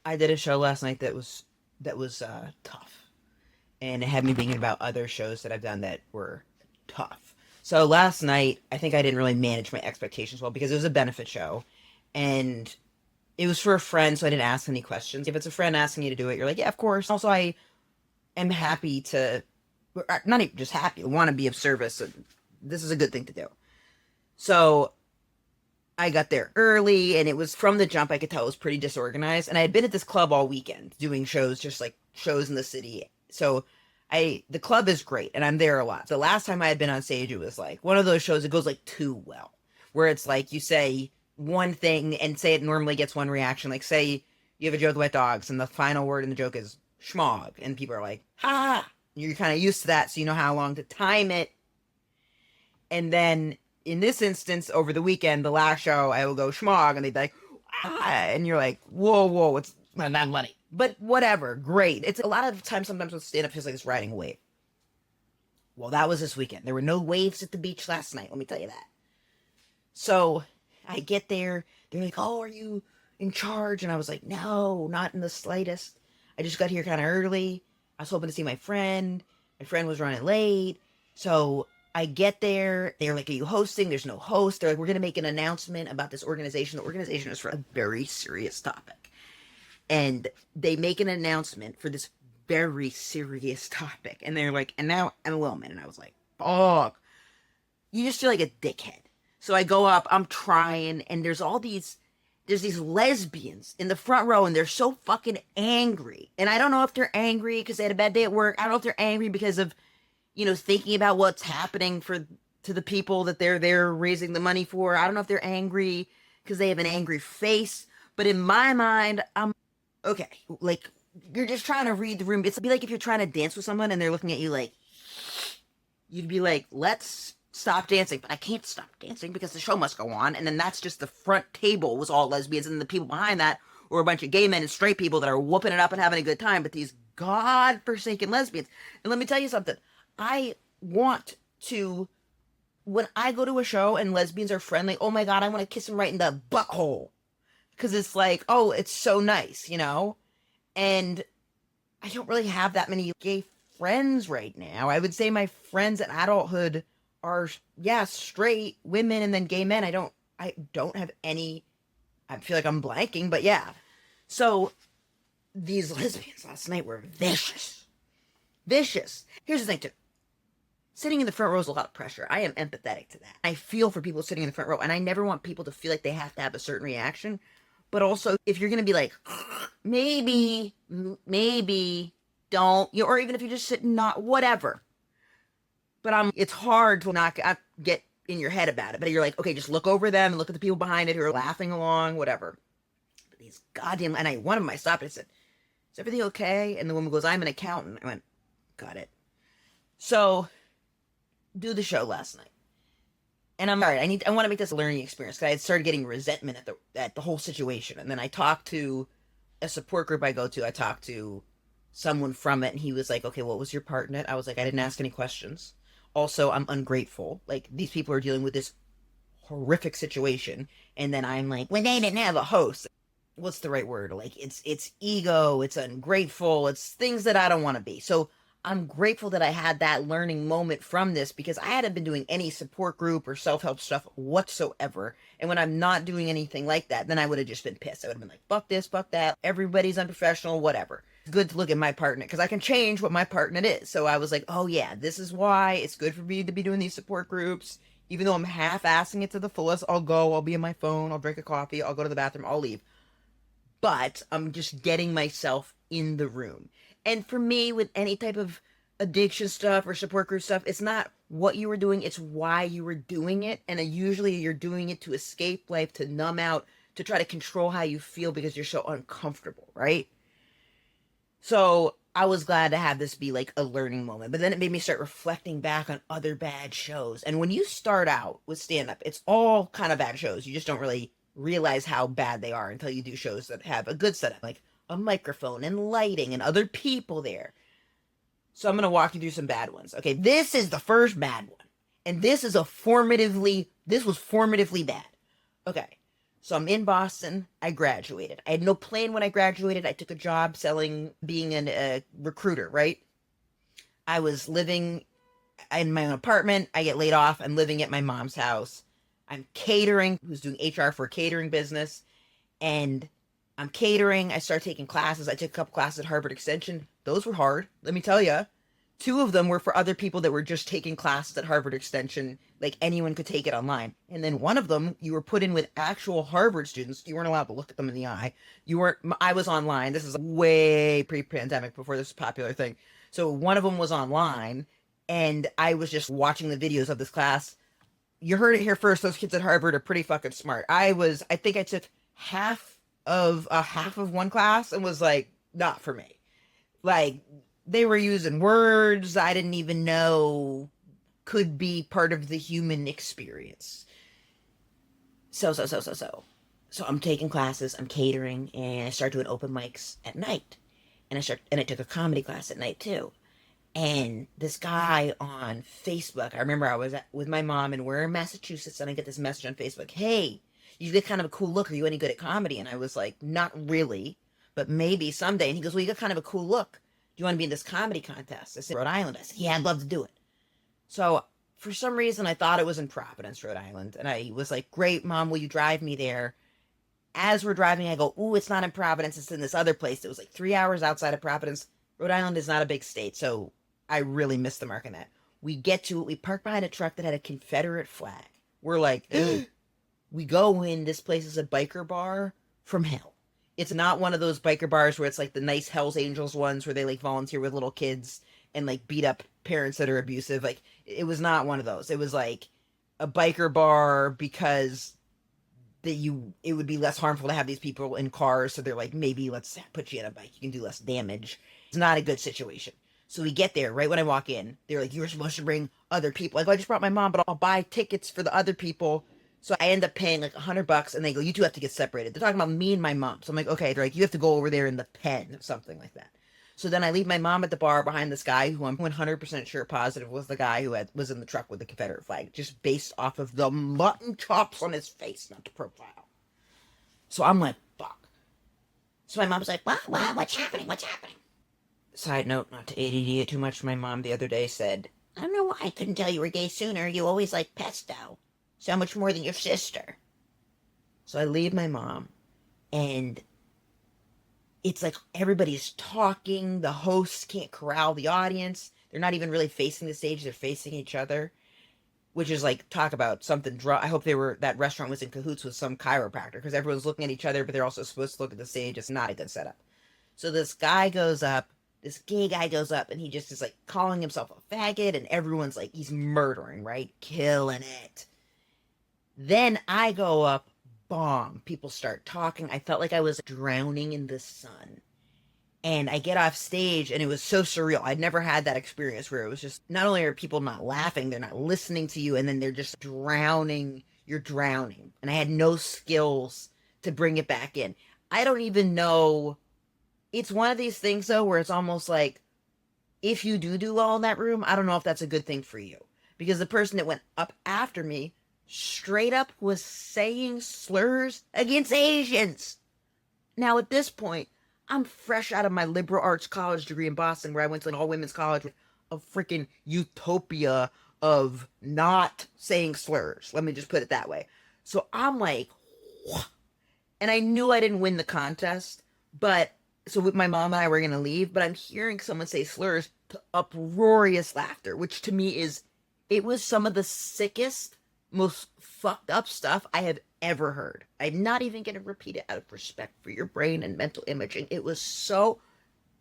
I did a show last night that was tough, and it had me thinking about other shows that I've done that were tough. So last night, I think I didn't really manage my expectations well because it was a benefit show, and it was for a friend, so I didn't ask any questions. If it's a friend asking you to do it, you're like, yeah, of course. Also, I am happy to, not even just happy, I want to be of service. This is a good thing to do. So I got there early, and it was from the jump. I could tell it was pretty disorganized. And I had been at this club all weekend doing shows, just like shows in the city. So the club is great, and I'm there a lot. The last time I had been on stage, it was like one of those shows that goes like too well, where it's like you say one thing and say it normally gets one reaction. Like say you have a joke about dogs, and the final word in the joke is schmog, and people are like, ha! You're kind of used to that, so you know how long to time it. And then in this instance, over the weekend, the last show, I will go schmog, and they'd be like, ah, and you're like, whoa, whoa, it's not money. But whatever, great. It's a lot of times, sometimes with stand up feels like it's riding a wave. Well, that was this weekend. There were no waves at the beach last night, let me tell you that. So I get there, they're like, oh, are you in charge? And I was like, no, not in the slightest. I just got here kind of early. I was hoping to see my friend. My friend was running late. So I get there. They're like, are you hosting? There's no host. They're like, we're going to make an announcement about this organization. The organization is for a very serious topic. And they make an announcement for this very serious topic. And they're like, and now I'm a Willmann. And I was like, fuck. You just feel like a dickhead. So I go up, I'm trying, and there's these lesbians in the front row, and they're so fucking angry. And I don't know if they're angry because they had a bad day at work. I don't know if they're angry because of, thinking about what's happening to the people that they're raising the money for. I don't know if they're angry because they have an angry face. But in my mind, I'm okay. Like, you're just trying to read the room. It's be like if you're trying to dance with someone and they're looking at you like, you'd be like, let's stop dancing. But I can't stop dancing because the show must go on. And then that's just the front table was all lesbians, and the people behind that were a bunch of gay men and straight people that are whooping it up and having a good time. But these godforsaken lesbians. And let me tell you something. I want to, when I go to a show and lesbians are friendly, oh my God, I want to kiss them right in the butthole. Because it's like, oh, it's so nice, And I don't really have that many gay friends right now. I would say my friends in adulthood are, yeah, straight women and then gay men. I don't have any, I feel like I'm blanking, but yeah. So these lesbians last night were vicious. Vicious. Here's the thing too. Sitting in the front row is a lot of pressure. I am empathetic to that. I feel for people sitting in the front row, and I never want people to feel like they have to have a certain reaction. But also, if you're going to be like, maybe, don't, or even if you're just sitting, not, whatever. But it's hard to not get in your head about it. But you're like, okay, just look over them and look at the people behind it who are laughing along, whatever. But these goddamn, and one of them I stopped and I said, is everything okay? And the woman goes, I'm an accountant. I went, got it. So, do the show last night. And I'm all right. I want to make this a learning experience because I had started getting resentment at the whole situation. And then I talked to a support group I go to. I talked to someone from it, and he was like, "Okay, what was your part in it?" I was like, "I didn't ask any questions. Also, I'm ungrateful. Like these people are dealing with this horrific situation, and then I'm like, when they didn't have a host. What's the right word? Like it's ego. It's ungrateful. It's things that I don't want to be. So." I'm grateful that I had that learning moment from this because I hadn't been doing any support group or self-help stuff whatsoever. And when I'm not doing anything like that, then I would have just been pissed. I would have been like, fuck this, fuck that. Everybody's unprofessional, whatever. It's good to look at my part in it because I can change what my part in it is. So I was like, oh yeah, this is why it's good for me to be doing these support groups. Even though I'm half-assing it to the fullest, I'll go, I'll be on my phone, I'll drink a coffee, I'll go to the bathroom, I'll leave. But I'm just getting myself in the room. And for me, with any type of addiction stuff or support group stuff, it's not what you were doing, it's why you were doing it. And usually you're doing it to escape life, to numb out, to try to control how you feel because you're so uncomfortable, right? So I was glad to have this be like a learning moment. But then it made me start reflecting back on other bad shows. And when you start out with stand-up, it's all kind of bad shows. You just don't really realize how bad they are until you do shows that have a good setup, like a microphone and lighting and other people there. So I'm going to walk you through some bad ones. Okay, this is the first bad one. And this was formatively bad. Okay, So I'm in Boston. I graduated. I had no plan when I graduated. I took a job being a recruiter, right? I was living in my own apartment. I get laid off. I'm living at my mom's house. I'm catering, who's doing HR for a catering business. And I'm catering. I started taking classes. I took a couple classes at Harvard Extension. Those were hard, let me tell you. Two of them were for other people that were just taking classes at Harvard Extension, like anyone could take it online. And then one of them, you were put in with actual Harvard students. You weren't allowed to look at them in the eye. You weren't, I was online. This is way pre-pandemic, before this was a popular thing. So one of them was online, and I was just watching the videos of this class. You heard it here first. Those kids at Harvard are pretty fucking smart. I think I took half of one class and was like, not for me. Like, they were using words I didn't even know could be part of the human experience. So I'm taking classes, I'm catering, and I start doing open mics at night. And I took a comedy class at night too. And this guy on Facebook, I remember I was with my mom, and we're in Massachusetts, and I get this message on Facebook: hey, you get kind of a cool look. Are you any good at comedy? And I was like, not really, but maybe someday. And he goes, well, you got kind of a cool look. Do you want to be in this comedy contest? I said, Rhode Island. I said, yeah, I'd love to do it. So for some reason, I thought it was in Providence, Rhode Island. And I was like, great, Mom, will you drive me there? As we're driving, I go, ooh, it's not in Providence. It's in this other place. It was like 3 hours outside of Providence. Rhode Island is not a big state, so I really missed the mark on that. We get to it. We park behind a truck that had a Confederate flag. We're like, we go in. This place is a biker bar from hell. It's not one of those biker bars where it's like the nice Hells Angels ones where they like volunteer with little kids and like beat up parents that are abusive. Like, it was not one of those. It was like a biker bar because it would be less harmful to have these people in cars. So they're like, maybe let's put you in a bike. You can do less damage. It's not a good situation. So we get there, right when I walk in, they're like, you're supposed to bring other people. I go, I just brought my mom, but I'll buy tickets for the other people. So I end up paying like $100, and they go, you two have to get separated. They're talking about me and my mom. So I'm like, okay. They're like, you have to go over there in the pen or something like that. So then I leave my mom at the bar behind this guy who I'm 100% sure positive was the guy who was in the truck with the Confederate flag, just based off of the mutton chops on his face, not the profile. So I'm like, fuck. So my mom's like, what's happening? What's happening? Side note, not to ADD it too much, my mom the other day said, I don't know why I couldn't tell you were gay sooner. You always like pesto. So much more than your sister. So I leave my mom, and it's like everybody's talking. The hosts can't corral the audience. They're not even really facing the stage. They're facing each other, which is like, talk about something. I hope that restaurant was in cahoots with some chiropractor, because everyone's looking at each other, but they're also supposed to look at the stage. It's not a good setup. So this gay guy goes up, and he just is like calling himself a faggot, and everyone's like, he's murdering, right? Killing it. Then I go up, bomb. People start talking. I felt like I was drowning in the sun. And I get off stage, and it was so surreal. I'd never had that experience where it was just, not only are people not laughing, they're not listening to you, and then they're just drowning. You're drowning. And I had no skills to bring it back in. I don't even know. It's one of these things, though, where it's almost like, if you do well in that room, I don't know if that's a good thing for you. Because the person that went up after me straight up was saying slurs against Asians. Now, at this point, I'm fresh out of my liberal arts college degree in Boston, where I went to an all-women's college with a freaking utopia of not saying slurs. Let me just put it that way. So I'm like, what? And I knew I didn't win the contest, but so with my mom and I were going to leave, but I'm hearing someone say slurs to uproarious laughter, which to me it was some of the sickest, most fucked up stuff I have ever heard. I'm not even going to repeat it out of respect for your brain and mental imaging. It was so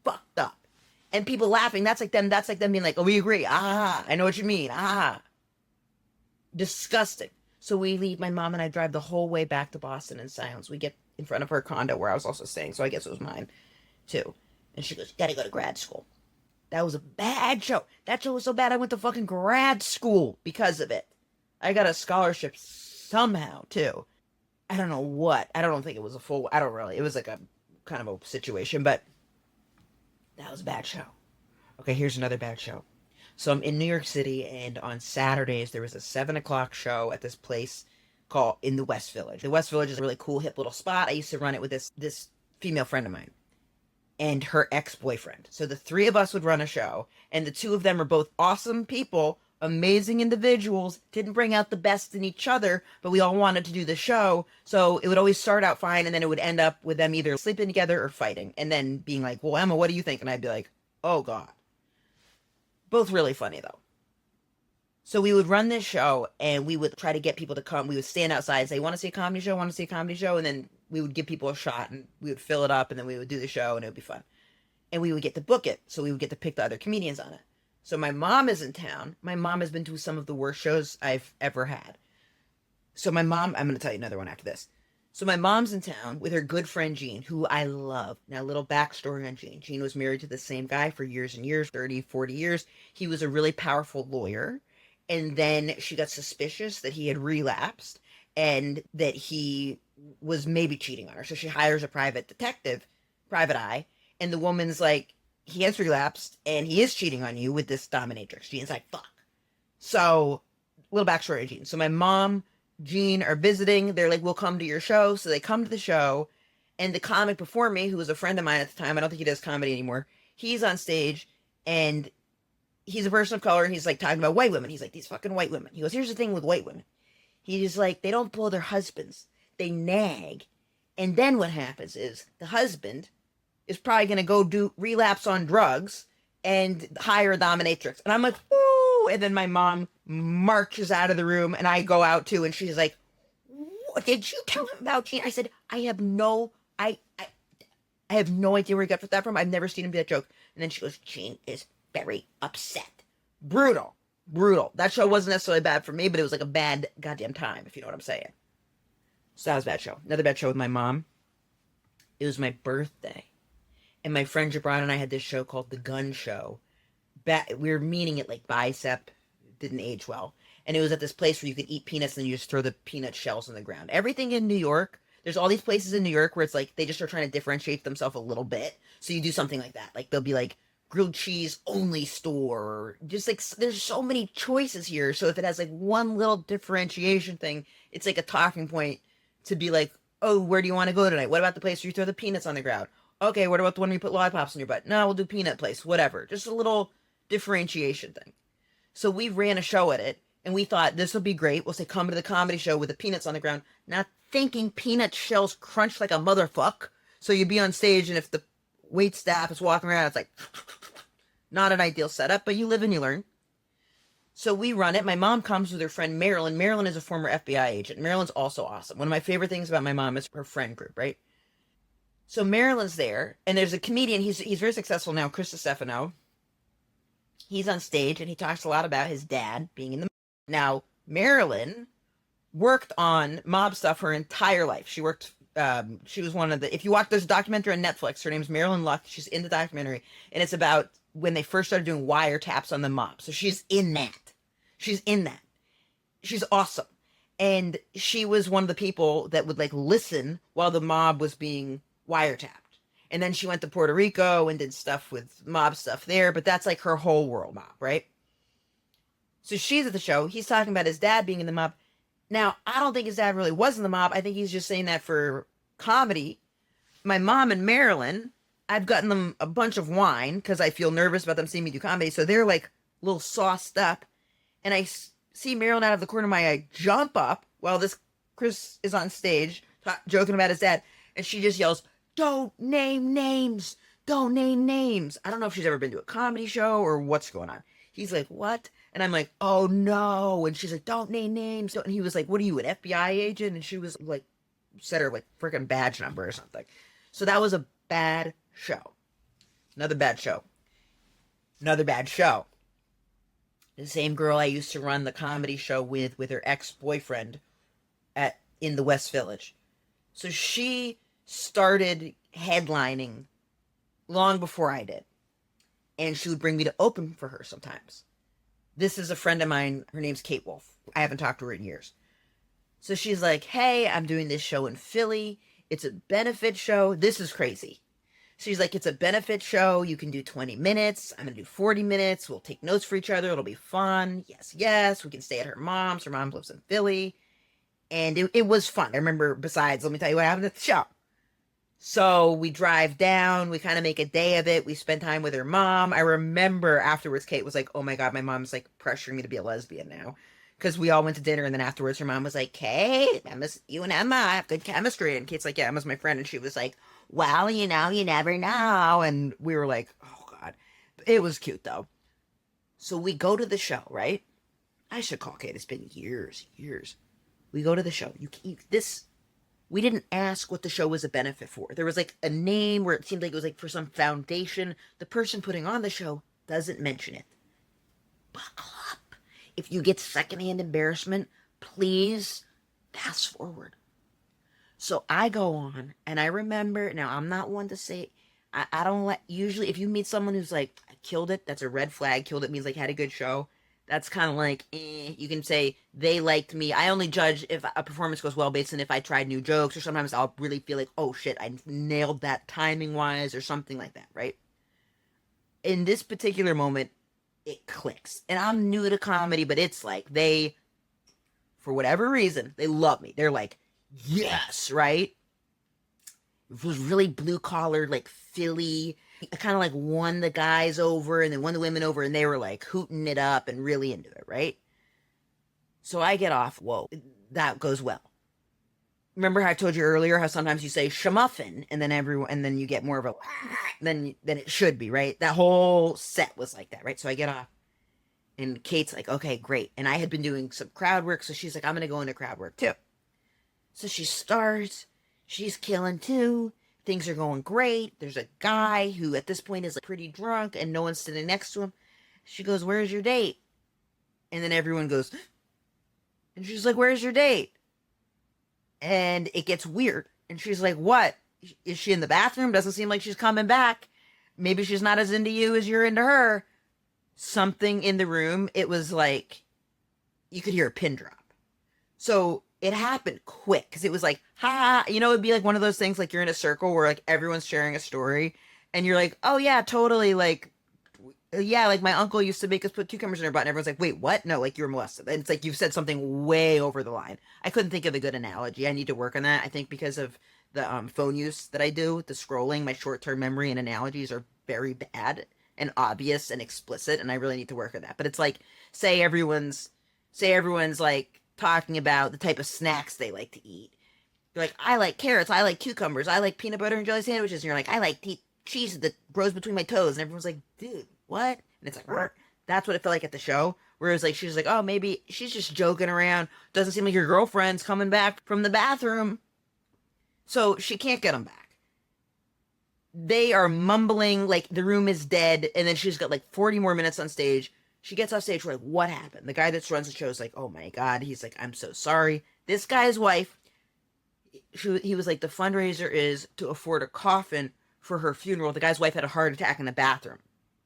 fucked up. And people laughing, that's like them being like, oh, we agree. Ah, I know what you mean. Ah. Disgusting. So we leave. My mom and I drive the whole way back to Boston in silence. We get in front of her condo where I was also staying, so I guess it was mine too. And she goes, you gotta go to grad school. That was a bad show. That show was so bad I went to fucking grad school because of it. I got a scholarship somehow too. I don't know what. I don't think it was a full. I don't really. It was like a kind of a situation, but that was a bad show. Okay, here's another bad show. So I'm in New York City, and on Saturdays there was a 7 o'clock show at this place called in the West Village. The West Village is a really cool, hip little spot. I used to run it with this female friend of mine and her ex-boyfriend. So the three of us would run a show, and the two of them are both awesome people, amazing individuals, didn't bring out the best in each other, but we all wanted to do the show. So it would always start out fine, and then it would end up with them either sleeping together or fighting, and then being like, well, Emma, what do you think? And I'd be like, oh God. Both really funny though. So we would run this show, and we would try to get people to come. We would stand outside and say, want to see a comedy show? Want to see a comedy show? And then we would give people a shot, and we would fill it up, and then we would do the show, and it would be fun. And we would get to book it, so we would get to pick the other comedians on it. So my mom is in town. My mom has been to some of the worst shows I've ever had. So my mom, I'm going to tell you another one after this. So my mom's in town with her good friend Jean, who I love. Now, a little backstory on Jean. Jean was married to the same guy for years and years, 30, 40 years. He was a really powerful lawyer. And then she got suspicious that he had relapsed and that he was maybe cheating on her. So she hires a private detective, private eye, and the woman's like, he has relapsed and he is cheating on you with this dominatrix. Jean's like, fuck. So, little backstory of Jean. So my mom, Jean are visiting. They're like, we'll come to your show. So they come to the show, and the comic before me, who was a friend of mine at the time, I don't think he does comedy anymore, he's on stage, and he's a person of color, and he's like talking about white women. He's like, these fucking white women. He goes, here's the thing with white women. He's like, they don't blow their husbands. They nag. And then what happens is the husband is probably going to go do relapse on drugs and hire a dominatrix. And I'm like, ooh. And then my mom marches out of the room, and I go out too. And she's like, what did you tell him about Gene? I said, I have no idea where he got that from. I've never seen him do that joke. And then she goes, Gene is very upset. Brutal. That show wasn't necessarily bad for me, but it was like a bad goddamn time, if you know what I'm saying. So that was a bad show. Another bad show with my mom. It was my birthday. And my friend Jabron and I had this show called The Gun Show. We were meeting it like Bicep. Didn't age well. And it was at this place where you could eat peanuts and then you just throw the peanut shells on the ground. Everything in New York, there's all these places in New York where it's like they just are trying to differentiate themselves a little bit. So you do something like that. Like they'll be like, grilled cheese only store, or just like there's so many choices here. So if it has like one little differentiation thing, it's like a talking point to be like, oh, where do you want to go tonight? What about the place where you throw the peanuts on the ground? Okay, what about the one where you put lollipops in your butt? No, we'll do peanut place, whatever. Just a little differentiation thing. So we ran a show at it, and we thought this would be great. We'll say, come to the comedy show with the peanuts on the ground, not thinking peanut shells crunch like a motherfuck. So you'd be on stage, and if the wait staff is walking around, it's like not an ideal setup, but you live and you learn. So we run it. My mom comes with her friend Marilyn. Marilyn is a former FBI agent. Marilyn's also awesome. One of my favorite things about my mom is her friend group, right? So Marilyn's there, and there's a comedian. He's very successful now, Chris Stefano. He's on stage, and he talks a lot about his dad being in the. Now Marilyn worked on mob stuff her entire life. She worked. She was one of the. If you watch, there's a documentary on Netflix. Her name's Marilyn Luck. She's in the documentary, and it's about when they first started doing wiretaps on the mob. So she's in that. She's awesome. And she was one of the people that would like listen while the mob was being wiretapped. And then she went to Puerto Rico and did stuff with mob stuff there, but that's like her whole world mob, right? So she's at the show. He's talking about his dad being in the mob. Now, I don't think his dad really was in the mob. I think he's just saying that for comedy. My mom and Marilyn, I've gotten them a bunch of wine because I feel nervous about them seeing me do comedy. So they're like a little sauced up. And I see Marilyn out of the corner of my eye jump up while this Chris is on stage joking about his dad. And she just yells, don't name names. Don't name names. I don't know if she's ever been to a comedy show or what's going on. He's like, what? And I'm like, oh no. And she's like, don't name names. And he was like, what are you, an FBI agent? And she was like, said her like freaking badge number or something. So that was a bad show. Another bad show. The same girl I used to run the comedy show with her ex-boyfriend in the West Village. So she started headlining long before I did. And she would bring me to open for her sometimes. This is a friend of mine. Her name's Kate Wolf. I haven't talked to her in years. So she's like, hey, I'm doing this show in Philly. It's a benefit show. This is crazy. She's like, it's a benefit show. You can do 20 minutes. I'm going to do 40 minutes. We'll take notes for each other. It'll be fun. Yes, yes. We can stay at her mom's. Her mom lives in Philly. And it was fun. I remember, besides, let me tell you what happened at the show. So we drive down, we kind of make a day of it. We spend time with her mom. I remember afterwards, Kate was like, oh my God, my mom's like pressuring me to be a lesbian now. Because we all went to dinner, and then afterwards, her mom was like, Kate, you and Emma have good chemistry. And Kate's like, yeah, Emma's my friend. And she was like, well, you know, you never know. And we were like, oh God. It was cute though. So we go to the show, right? I should call Kate. It's been years, years. We go to the show. We didn't ask what the show was a benefit for. There was like a name where it seemed like it was like for some foundation. The person putting on the show doesn't mention it. Buckle up. If you get secondhand embarrassment, please fast forward. So I go on, and I remember, now I'm not one to say, I don't let, usually if you meet someone who's like, I killed it, that's a red flag. Killed it means like had a good show. That's kind of like, you can say they liked me. I only judge if a performance goes well based on if I tried new jokes, or sometimes I'll really feel like, oh shit, I nailed that timing wise, or something like that, right? In this particular moment, it clicks. And I'm new to comedy, but it's like for whatever reason, they love me. They're like, yes, right? It was really blue collar, like Philly. I kind of like won the guys over and then won the women over, and they were like hooting it up and really into it, right? So I get off, whoa, that goes well. Remember how I told you earlier how sometimes you say shamuffin and then you get more of a than it should be, right? That whole set was like that, right? So I get off, and Kate's like, okay, great. And I had been doing some crowd work, so she's like, I'm gonna go into crowd work too. So she starts, she's killing too. Things are going great. There's a guy who at this point is like pretty drunk and no one's sitting next to him. She goes, where's your date? And then everyone goes, and she's like, where's your date? And it gets weird. And she's like, what? Is she in the bathroom? Doesn't seem like she's coming back. Maybe she's not as into you as you're into her. Something in the room, it was like, you could hear a pin drop. So it happened quick, because it was like, ha, it'd be like one of those things, like you're in a circle where like everyone's sharing a story, and you're like, oh yeah, totally, like, yeah, like my uncle used to make us put cucumbers in our butt, and everyone's like, wait, what? No, like you were molested. And it's like you've said something way over the line. I couldn't think of a good analogy. I need to work on that. I think because of the phone use that I do, the scrolling, my short-term memory and analogies are very bad and obvious and explicit, and I really need to work on that. But it's like, say everyone's like talking about the type of snacks they like to eat. You're like, I like carrots, I like cucumbers, I like peanut butter and jelly sandwiches. And you're like, I like cheese that grows between my toes. And everyone's like, dude, what? And it's like, Rrr. That's what it felt like at the show. Whereas like she's like, oh, maybe she's just joking around. Doesn't seem like your girlfriend's coming back from the bathroom. So she can't get them back. They are mumbling like the room is dead, and then she's got like 40 more minutes on stage. She gets off stage, we're like, what happened? The guy that runs the show is like, oh my God. He's like, I'm so sorry. This guy's wife, he was like, the fundraiser is to afford a coffin for her funeral. The guy's wife had a heart attack in the bathroom.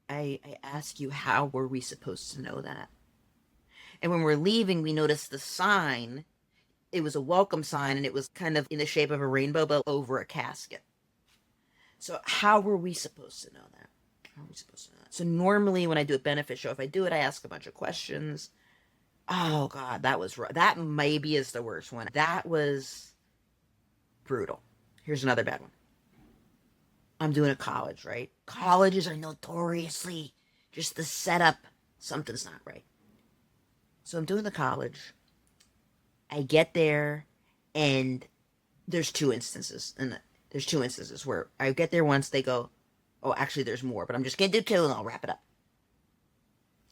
I ask you, how were we supposed to know that? And when we're leaving, we noticed the sign. It was a welcome sign, and it was kind of in the shape of a rainbow, but over a casket. So how were we supposed to know that? How are we supposed to know that? So normally when I do a benefit show, if I do it, I ask a bunch of questions. Oh God, that was rough. That maybe is the worst one. That was brutal. Here's another bad one. I'm doing a college, right? Colleges are notoriously just the setup. Something's not right. So I'm doing the college. I get there, and there's two instances. And there's two instances where I get there once, they go, oh, actually there's more, but I'm just going to do two and I'll wrap it up.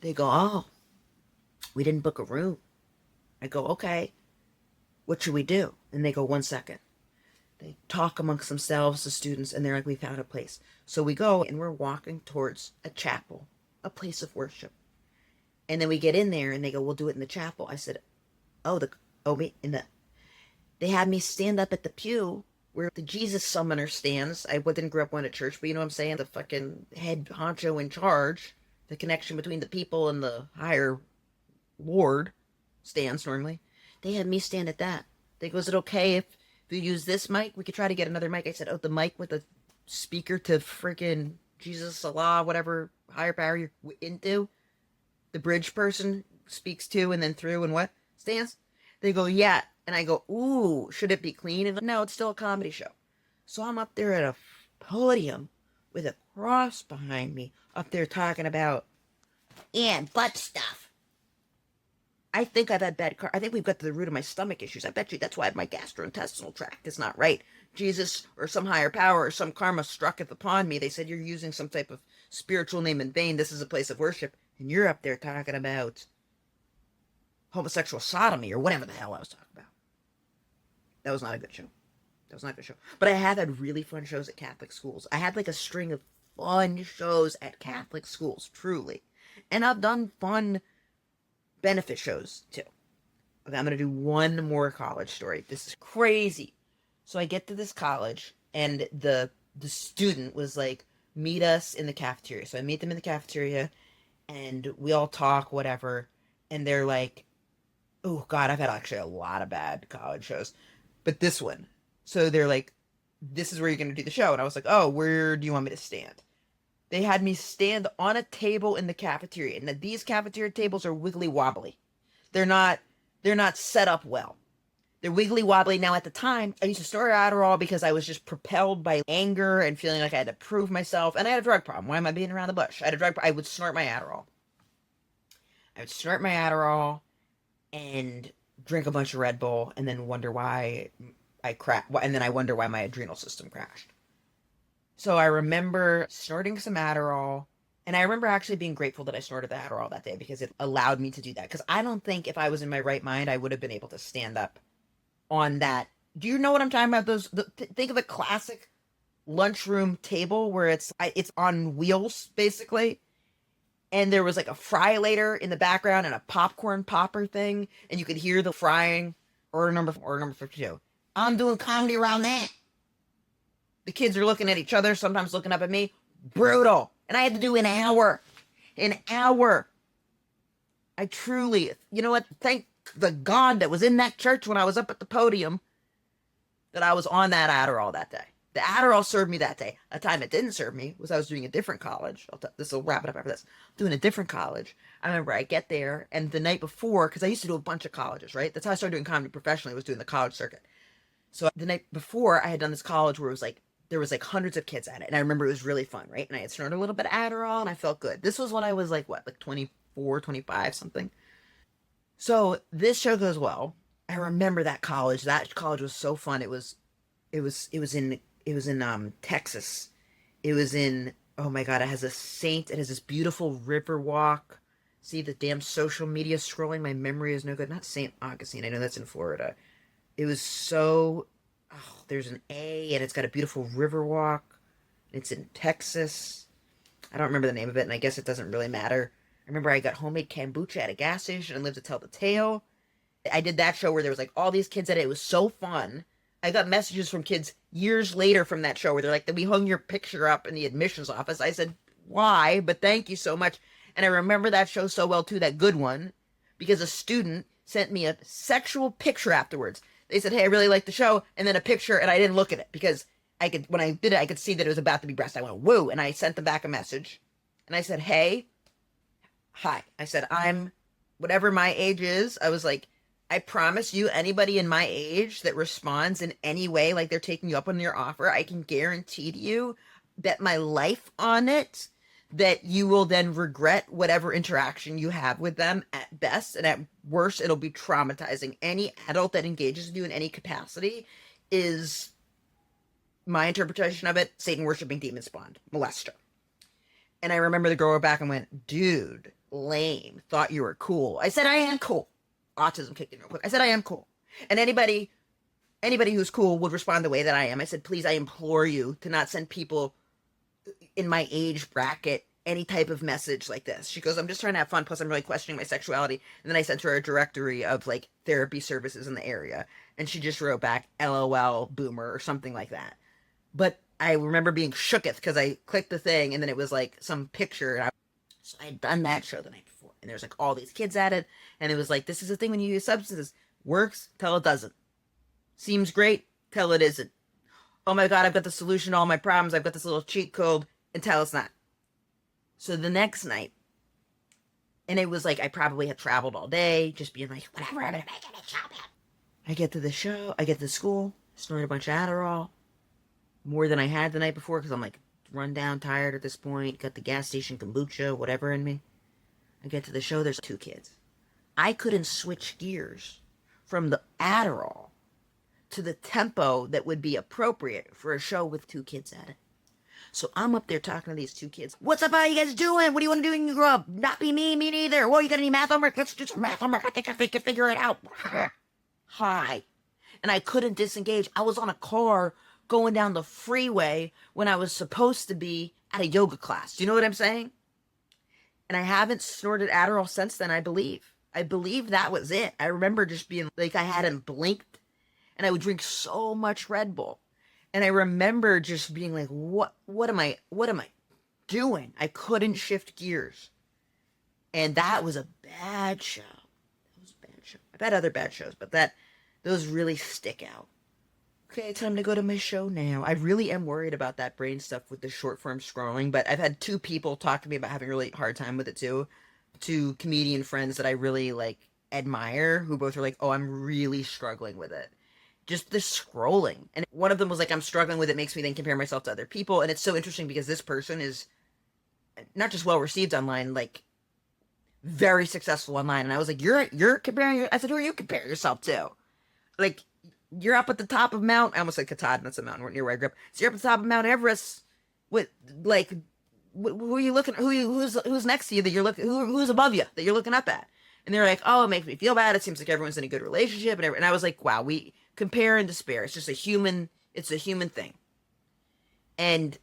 They go, oh, we didn't book a room. I go, okay, what should we do? And they go, 1 second. They talk amongst themselves, the students, and they're like, we found a place. So we go, and we're walking towards a chapel, a place of worship. And then we get in there, and they go, we'll do it in the chapel. I said, they had me stand up at the pew where the Jesus summoner stands. I didn't grow up going to church, but you know what I'm saying? The fucking head honcho in charge, the connection between the people and the higher Lord stands normally. They had me stand at that. They go, is it okay if we use this mic? We could try to get another mic. I said, oh, the mic with the speaker to freaking Jesus, Allah, whatever higher power you're into. The bridge person speaks to and then through and what? Stands? They go, yeah. And I go, ooh, should it be clean? And no, it's still a comedy show. So I'm up there at a podium with a cross behind me, up there talking about and butt stuff. I think I've had I think we've got to the root of my stomach issues. I bet you that's why my gastrointestinal tract is not right. Jesus or some higher power or some karma strucketh upon me. They said you're using some type of spiritual name in vain. This is a place of worship. And you're up there talking about homosexual sodomy or whatever the hell I was talking about. That was not a good show. That was not a good show. But I have had really fun shows at Catholic schools. I had like a string of fun shows at Catholic schools, truly. And I've done fun benefit shows too. Okay, I'm going to do one more college story. This is crazy. So I get to this college and the student was like, meet us in the cafeteria. So I meet them in the cafeteria and we all talk, whatever. And they're like, oh God, I've had actually a lot of bad college shows. But this one. So they're like, this is where you're going to do the show. And I was like, oh, where do you want me to stand? They had me stand on a table in the cafeteria. And these cafeteria tables are wiggly wobbly. They're not set up well. They're wiggly wobbly. Now at the time, I used to snort Adderall because I was just propelled by anger and feeling like I had to prove myself. And I had a drug problem. Why am I beating around the bush? I would snort my Adderall. And drink a bunch of Red Bull and then wonder why I crashed. And then I wonder why my adrenal system crashed. So I remember snorting some Adderall. And I remember actually being grateful that I snorted the Adderall that day because it allowed me to do that. Because I don't think if I was in my right mind, I would have been able to stand up on that. Do you know what I'm talking about? Think of a classic lunchroom table where it's on wheels, basically. And there was like a fry-later in the background and a popcorn popper thing. And you could hear the frying. Order number 52. I'm doing comedy around that. The kids are looking at each other, sometimes looking up at me. Brutal. And I had to do an hour. An hour. I truly, you know what? Thank the God that was in that church when I was up at the podium that I was on that Adderall that day. The Adderall served me that day. A time it didn't serve me was I was doing a different college. This will wrap it up after this. I'm doing a different college. I remember I get there, and the night before, because I used to do a bunch of colleges, right? That's how I started doing comedy professionally, was doing the college circuit. So the night before, I had done this college where it was like, there was like hundreds of kids at it. And I remember it was really fun, right? And I had snorted a little bit of Adderall, and I felt good. This was when I was like, what, like 24, 25, something. So this show goes well. I remember that college. That college was so fun. It was in Texas. It was in, oh my God, it has it has this beautiful river walk. See the damn social media scrolling. My memory is no good. Not St. Augustine. I know that's in Florida. It was so, there's an A and it's got a beautiful river walk. It's in Texas. I don't remember the name of it, and I guess it doesn't really matter. I remember I got homemade kombucha at a gas station and lived to tell the tale. I did that show where there was like all these kids at it. It was so fun. I got messages from kids years later from that show where they're like, we hung your picture up in the admissions office. I said, why? But thank you so much. And I remember that show so well too, that good one, because a student sent me a sexual picture afterwards. They said, hey, I really like the show. And then a picture, and I didn't look at it because when I did it, I could see that it was about to be breast. I went, woo. And I sent them back a message. And I said, hey, hi. I said, I'm whatever my age is. I was like, I promise you, anybody in my age that responds in any way like they're taking you up on your offer, I can guarantee to you bet my life on it that you will then regret whatever interaction you have with them at best, and at worst, it'll be traumatizing. Any adult that engages with you in any capacity is, my interpretation of it, Satan worshiping demon spawned molester. And I remember the girl back and went, dude, lame, thought you were cool. I said, I am cool. Autism kicked in real quick. I said, I am cool. And anybody who's cool would respond the way that I am. I said, please, I implore you to not send people in my age bracket any type of message like this. She goes, I'm just trying to have fun. Plus, I'm really questioning my sexuality. And then I sent her a directory of like therapy services in the area. And she just wrote back, LOL, boomer, or something like that. But I remember being shooketh because I clicked the thing and then it was like some picture. So I had done that show the night before. And there's like all these kids at it. And it was like, this is the thing when you use substances. Works till it doesn't. Seems great till it isn't. Oh my God, I've got the solution to all my problems. I've got this little cheat code until it's not. So the next night, and it was like I probably had traveled all day, just being like, whatever, I'm going to make it, I get to the show, I get to school, snort a bunch of Adderall, more than I had the night before because I'm like run down, tired at this point, got the gas station kombucha, whatever in me. I get to the show, there's 2 kids. I couldn't switch gears from the Adderall to the tempo that would be appropriate for a show with 2 kids at it. So I'm up there talking to these 2 kids. What's up, how you guys doing? What do you want to do when you grow up? Not be me neither. Whoa, you got any math homework? Let's do some math homework. I think I can figure it out. Hi. And I couldn't disengage. I was on a car going down the freeway when I was supposed to be at a yoga class. Do you know what I'm saying? And I haven't snorted Adderall since then, I believe. I believe that was it. I remember just being like I hadn't blinked, and I would drink so much Red Bull. And I remember just being like, what am I doing? I couldn't shift gears. And that was a bad show. That was a bad show. I've had other bad shows, but those really stick out. Okay, time to go to my show now. I really am worried about that brain stuff with the short form scrolling, but I've had 2 people talk to me about having a really hard time with it too. 2 comedian friends that I really admire, who both are like, oh, I'm really struggling with it. Just the scrolling. And one of them was like, I'm struggling with it, makes me then compare myself to other people. And it's so interesting because this person is not just well received online, very successful online. And I was like, you're comparing, I said, who are you comparing yourself to? You're up at the top of Mount, I almost said Katahdin, that's a mountain near where I grew up. So you're up at the top of Mount Everest with, who are you looking, who's next to you that you're looking, who's above you that you're looking up at? And they're like, oh, it makes me feel bad. It seems like everyone's in a good relationship. And I was like, wow, we compare and despair. It's just a human thing. And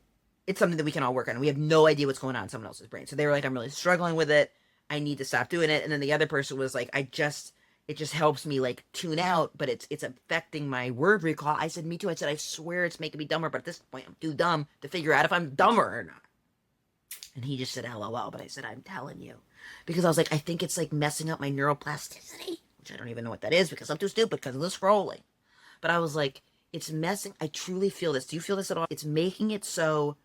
it's something that we can all work on. We have no idea what's going on in someone else's brain. So they were like, I'm really struggling with it. I need to stop doing it. And then the other person was like, it just helps me tune out, but it's affecting my word recall. I said, me too. I said, I swear it's making me dumber, but at this point I'm too dumb to figure out if I'm dumber or not. And he just said, LOL, but I said, I'm telling you. Because I was like, I think it's messing up my neuroplasticity, which I don't even know what that is because I'm too stupid because of the scrolling. But I was like, it's messing, I truly feel this. Do you feel this at all? It's making it so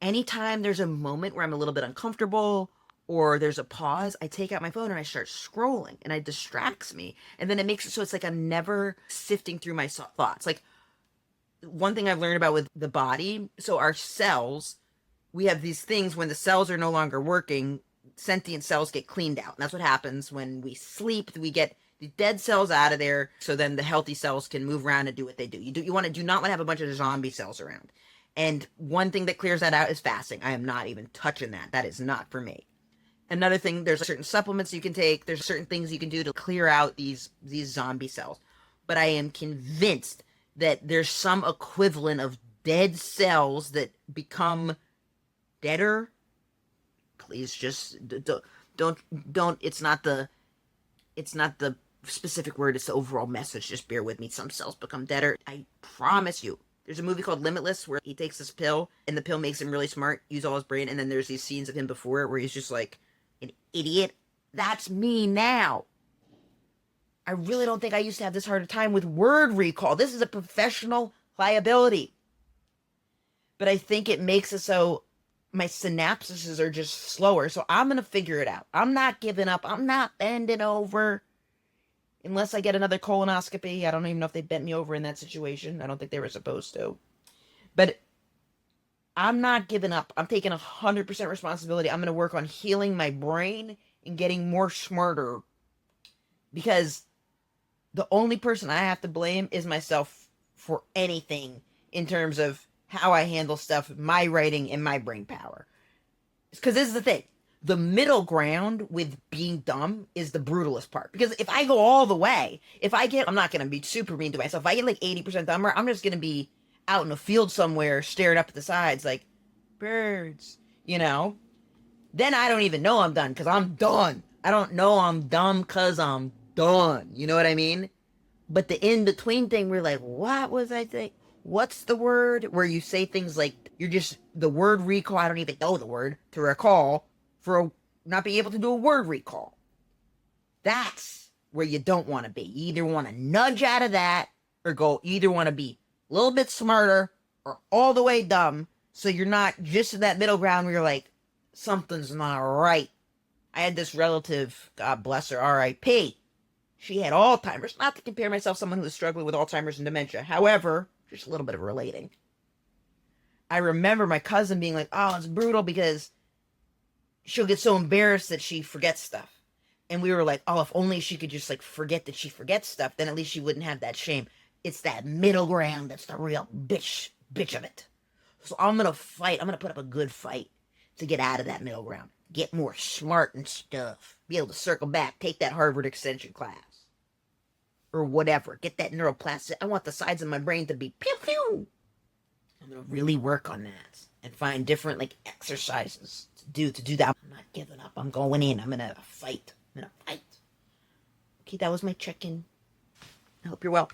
anytime there's a moment where I'm a little bit uncomfortable or there's a pause, I take out my phone and I start scrolling and it distracts me. And then it makes it so it's I'm never sifting through my thoughts. One thing I've learned about with the body, so our cells, we have these things when the cells are no longer working, sentient cells get cleaned out. And that's what happens when we sleep. We get the dead cells out of there so then the healthy cells can move around and do what they do. You do not want to have a bunch of zombie cells around. And one thing that clears that out is fasting. I am not even touching that. That is not for me. Another thing, there's certain supplements you can take. There's certain things you can do to clear out these zombie cells. But I am convinced that there's some equivalent of dead cells that become deader. Please just don't, it's not the specific word, it's the overall message. Just bear with me. Some cells become deader. I promise you. There's a movie called Limitless where he takes this pill and the pill makes him really smart, use all his brain, and then there's these scenes of him before it where he's just like an idiot. That's me now. I really don't think I used to have this hard a time with word recall. This is a professional liability. But I think it makes it so my synapses are just slower. So I'm going to figure it out. I'm not giving up. I'm not bending over. Unless I get another colonoscopy. I don't even know if they bent me over in that situation. I don't think they were supposed to. But I'm not giving up. I'm taking 100% responsibility. I'm going to work on healing my brain and getting more smarter. Because the only person I have to blame is myself for anything in terms of how I handle stuff, my writing, and my brain power. Because this is the thing. The middle ground with being dumb is the brutalest part. Because if I go all the way, I'm not going to be super mean to myself. If I get 80% dumber, I'm just going to be out in a field somewhere staring up at the sides like birds, Then I don't even know I'm done because I'm done. I don't know I'm dumb because I'm done. You know what I mean? But the in-between thing, we're like, what was I saying? What's the word? Where you say things like, the word recall, I don't even know the word, to recall, for not being able to do a word recall. That's where you don't want to be. You either want to nudge out of that, or either want to be a little bit smarter, or all the way dumb, so you're not just in that middle ground where you're like, something's not right. I had this relative, God bless her, R.I.P. She had Alzheimer's. Not to compare myself to someone who was struggling with Alzheimer's and dementia. However, just a little bit of relating. I remember my cousin being like, oh, it's brutal because she'll get so embarrassed that she forgets stuff. And we were like, oh, if only she could just like forget that she forgets stuff, then at least she wouldn't have that shame. It's that middle ground that's the real bitch of it. So I'm gonna fight. I'm gonna put up a good fight to get out of that middle ground. Get more smart and stuff. Be able to circle back. Take that Harvard extension class. Or whatever. Get that neuroplasticity. I want the sides of my brain to be pew pew. I'm gonna really work on that. And find different like exercises to do that. I'm not giving up. I'm going in. I'm gonna fight. I'm gonna fight. Okay, that was my check-in. I hope you're well.